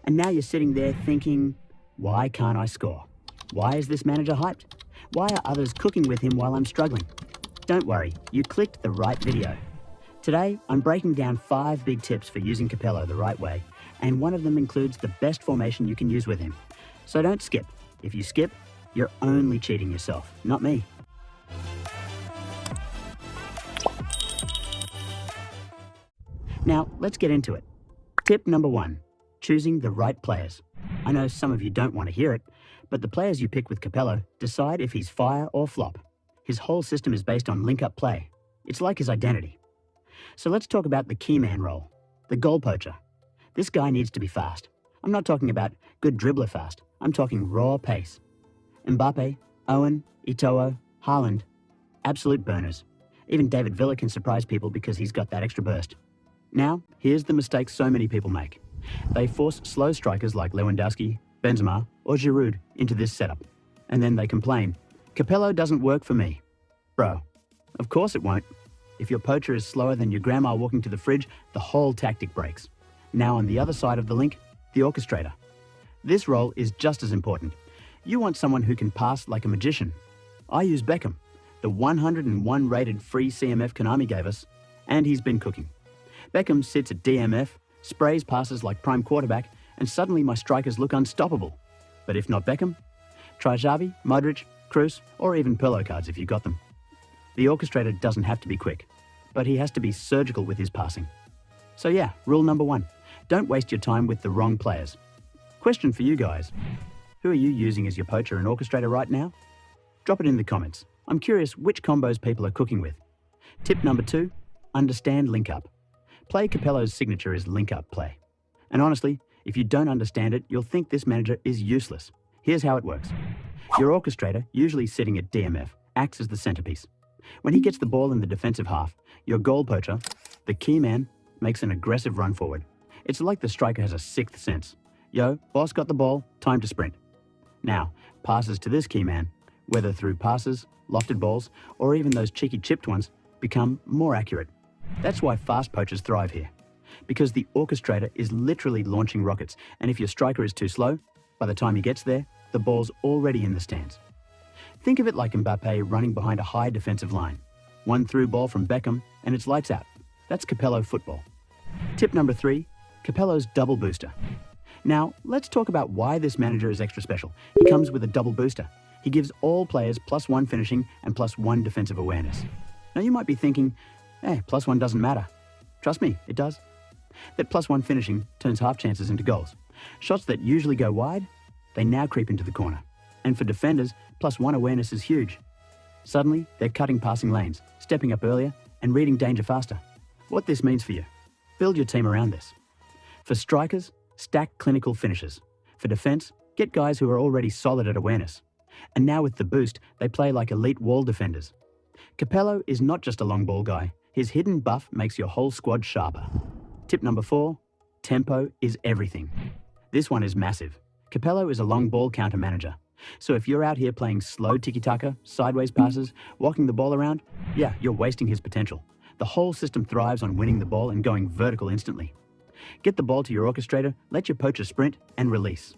And now you're sitting there thinking, why can't I score? Why is this manager hyped? Why are others cooking with him while I'm struggling? Don't worry, you clicked the right video. Today, I'm breaking down 5 big tips for using Capello the right way, and one of them includes the best formation you can use with him. So don't skip. If you skip, you're only cheating yourself, not me. Now, let's get into it. Tip number 1, choosing the right players. I know some of you don't want to hear it, but the players you pick with Capello decide if he's fire or flop. His whole system is based on link-up play. It's like his identity. So let's talk about the key man role, the goal poacher. This guy needs to be fast. I'm not talking about good dribbler fast. I'm talking raw pace. Mbappe, Owen, Eto'o, Haaland, absolute burners. Even David Villa can surprise people because he's got that extra burst. Now, here's the mistake so many people make. They force slow strikers like Lewandowski, Benzema, or Giroud into this setup. And then they complain, Capello doesn't work for me. Bro, of course it won't. If your poacher is slower than your grandma walking to the fridge, the whole tactic breaks. Now on the other side of the link, the orchestrator. This role is just as important. You want someone who can pass like a magician. I use Beckham, the 101 rated free CMF Konami gave us, and he's been cooking. Beckham sits at DMF, sprays passes like prime quarterback, and suddenly my strikers look unstoppable. But if not Beckham, try Xavi, Modric, Kroos, or even Pirlo cards if you got them. The orchestrator doesn't have to be quick, but he has to be surgical with his passing. So yeah, rule number 1, don't waste your time with the wrong players. Question for you guys, who are you using as your poacher and orchestrator right now? Drop it in the comments. I'm curious which combos people are cooking with. Tip number 2, understand link up. Play Capello's signature is link up play. And honestly, if you don't understand it, you'll think this manager is useless. Here's how it works. Your orchestrator, usually sitting at DMF, acts as the centerpiece. When he gets the ball in the defensive half, your goal poacher, the key man, makes an aggressive run forward. It's like the striker has a 6th sense. Yo, boss got the ball, time to sprint. Now, passes to this key man, whether through passes, lofted balls, or even those cheeky chipped ones, become more accurate. That's why fast poachers thrive here. Because the orchestrator is literally launching rockets, and if your striker is too slow, by the time he gets there, the ball's already in the stands. Think of it like Mbappe running behind a high defensive line. One through ball from Beckham, and it's lights out. That's Capello football. Tip number 3, Capello's double booster. Now, let's talk about why this manager is extra special. He comes with a double booster. He gives all players +1 finishing and +1 defensive awareness. Now you might be thinking, +1 doesn't matter. Trust me, it does. That +1 finishing turns half chances into goals. Shots that usually go wide, they now creep into the corner. And for defenders, +1 awareness is huge. Suddenly, they're cutting passing lanes, stepping up earlier, and reading danger faster. What this means for you, build your team around this. For strikers, stack clinical finishers. For defense, get guys who are already solid at awareness. And now with the boost, they play like elite wall defenders. Capello is not just a long ball guy. His hidden buff makes your whole squad sharper. Tip number 4, tempo is everything. This one is massive. Capello is a long ball counter manager. So if you're out here playing slow tiki-taka, sideways passes, walking the ball around, yeah, you're wasting his potential. The whole system thrives on winning the ball and going vertical instantly. Get the ball to your orchestrator, let your poacher sprint, and release.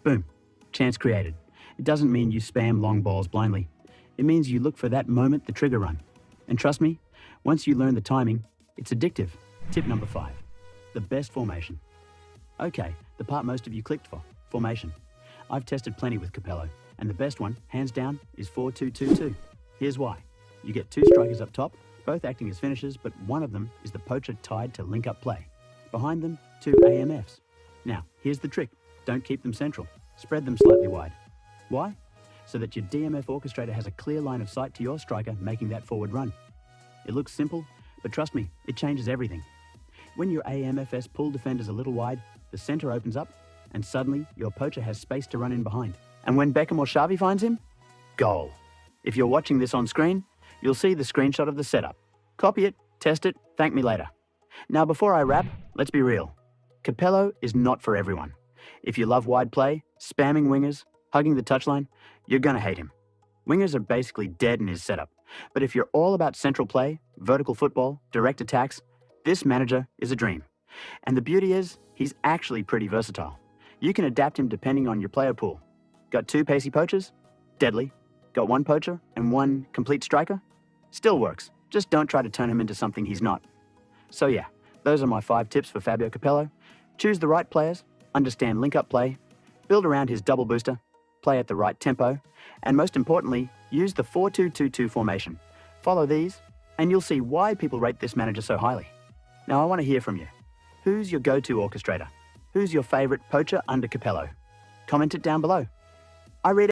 Boom, chance created. It doesn't mean you spam long balls blindly. It means you look for that moment, the trigger run. And trust me, once you learn the timing, it's addictive. Tip number 5, the best formation. Okay, the part most of you clicked for, formation. I've tested plenty with Capello, and the best one, hands down, is 4-2-2-2. Here's why. You get 2 strikers up top, both acting as finishers, but one of them is the poacher tied to link-up play. Behind them, 2 AMFs. Now, here's the trick. Don't keep them central. Spread them slightly wide. Why? So that your DMF orchestrator has a clear line of sight to your striker making that forward run. It looks simple, but trust me, it changes everything. When your AMFS pull defenders a little wide, the center opens up, and suddenly your poacher has space to run in behind. And when Beckham or Xavi finds him, goal. If you're watching this on screen, you'll see the screenshot of the setup. Copy it, test it, thank me later. Now before I wrap, let's be real. Capello is not for everyone. If you love wide play, spamming wingers, hugging the touchline, you're gonna hate him. Wingers are basically dead in his setup. But if you're all about central play, vertical football, direct attacks, this manager is a dream. And the beauty is, he's actually pretty versatile. You can adapt him depending on your player pool. Got 2 pacey poachers? Deadly. Got 1 poacher and 1 complete striker? Still works. Just don't try to turn him into something he's not. So yeah, those are my 5 tips for Fabio Capello. Choose the right players, understand link-up play, build around his double booster, play at the right tempo, and most importantly, use the 4-2-2-2 formation. Follow these, and you'll see why people rate this manager so highly. Now I want to hear from you. Who's your go-to orchestrator? Who's your favorite poacher under Capello? Comment it down below. I read